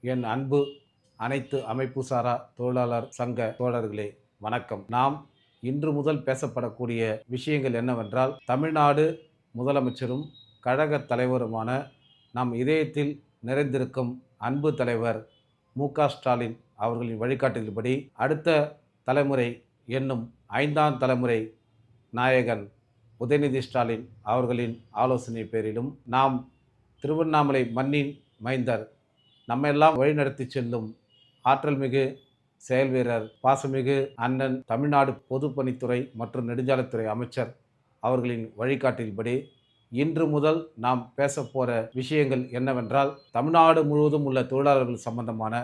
என் அன்பு அனைத்து அமைப்பு சாரா தொழிலாளர் சங்க தோழர்களே வணக்கம். நாம் இன்று முதல் பேசப்படக்கூடிய விஷயங்கள் என்னவென்றால், தமிழ்நாடு முதலமைச்சரும் கழக தலைவருமான நம் இதயத்தில் நிறைந்திருக்கும் அன்பு தலைவர் மு.க.ஸ்டாலின் அவர்களின் வழிகாட்டுதல்படி அடுத்த தலைமுறை என்னும் 5ஆம் தலைமுறை நாயகன் உதயநிதி ஸ்டாலின் அவர்களின் ஆலோசனை பேரிலும் நாம் திருவண்ணாமலை மண்ணின் மைந்தர் நம்மெல்லாம் வழிநடத்தி செல்லும் ஆற்றல் மிகு செயல் வீரர் பாசமிகு அண்ணன் தமிழ்நாடு பொதுப்பணித்துறை மற்றும் நெடுஞ்சாலைத்துறை அமைச்சர் அவர்களின் வழிகாட்டின்படி இன்று முதல் நாம் பேசப்போகிற விஷயங்கள் என்னவென்றால், தமிழ்நாடு முழுவதும் உள்ள தொழிலாளர்கள் சம்பந்தமான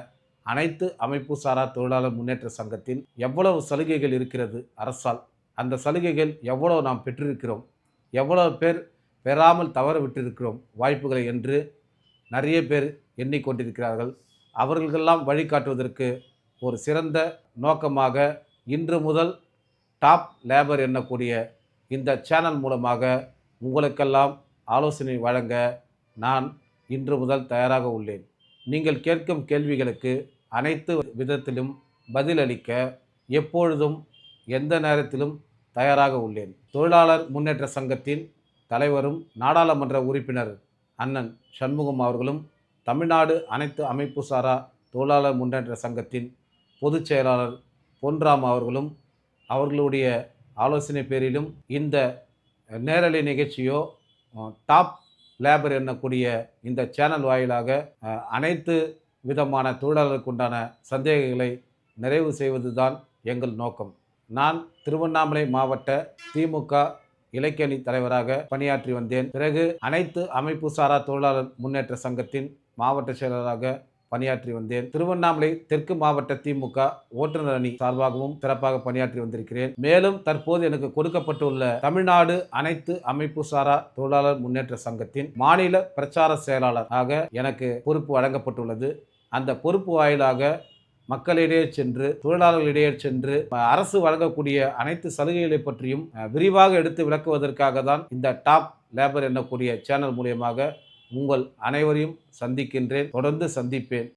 அனைத்து அமைப்பு சாரா தொழிலாளர் முன்னேற்ற சங்கத்தில் எவ்வளவு சலுகைகள் இருக்கிறது அரசால், அந்த சலுகைகள் எவ்வளவு நாம் பெற்றிருக்கிறோம், எவ்வளவு பேர் பெறாமல் தவற விட்டிருக்கிறோம் வாய்ப்புகளை என்று நிறைய பேர் எண்ணிக்கொண்டிருக்கிறார்கள். அவர்களுக்கெல்லாம் வழிகாட்டுவதற்கு ஒரு சிறந்த நோக்கமாக இன்று முதல் டாப் லேபர் எண்ணக்கூடிய இந்த சேனல் மூலமாக உங்களுக்கெல்லாம் ஆலோசனை வழங்க நான் இன்று முதல் தயாராக உள்ளேன். நீங்கள் கேட்கும் கேள்விகளுக்கு அனைத்து விதத்திலும் பதிலளிக்க எப்பொழுதும் எந்த நேரத்திலும் தயாராக உள்ளேன். தொழிலாளர் முன்னேற்ற சங்கத்தின் தலைவரும் நாடாளுமன்ற உறுப்பினர் அண்ணன் சண்முகம் அவர்களும், தமிழ்நாடு அனைத்து அமைப்பு சாரா தொழிலாளர் முன்னேற்ற சங்கத்தின் பொதுச் செயலாளர் பொன்ராம் அவர்களும் அவர்களுடைய ஆலோசனை பேரிலும் இந்த நேரலை நிகழ்ச்சியோ டாப் லேபர் எண்ணக்கூடிய இந்த சேனல் வாயிலாக அனைத்து விதமான தொழிலாளருக்கு உண்டான சந்தேகங்களை நிறைவு செய்வதுதான் எங்கள் நோக்கம். நான் திருவண்ணாமலை மாவட்ட திமுக இலக்கிய தலைவராக பணியாற்றி வந்தேன். பிறகு அனைத்து அமைப்பு சாரா தொழிலாளர் முன்னேற்ற சங்கத்தின் மாவட்ட செயலராக பணியாற்றி வந்தேன். திருவண்ணாமலை தெற்கு மாவட்ட திமுக ஓட்டுநர் அணி சார்பாகவும் சிறப்பாக பணியாற்றி வந்திருக்கிறேன். மேலும் தற்போது எனக்கு கொடுக்கப்பட்டுள்ள தமிழ்நாடு அனைத்து அமைப்பு சாரா தொழிலாளர் முன்னேற்ற சங்கத்தின் மாநில பிரச்சார செயலாளர் ஆக எனக்கு பொறுப்பு வழங்கப்பட்டுள்ளது. அந்த பொறுப்பு வாயிலாக மக்களிடையே சென்று, தொழிலாளர்களிடையே சென்று அரசு வழங்கக்கூடிய அனைத்து சலுகைகளை பற்றியும் விரிவாக எடுத்து விளக்குவதற்காக தான் இந்த டாப் லேபர் எண்ணக்கூடிய சேனல் மூலியமாக உங்கள் அனைவரையும் சந்திக்கின்றேன். தொடர்ந்து சந்திப்பேன்.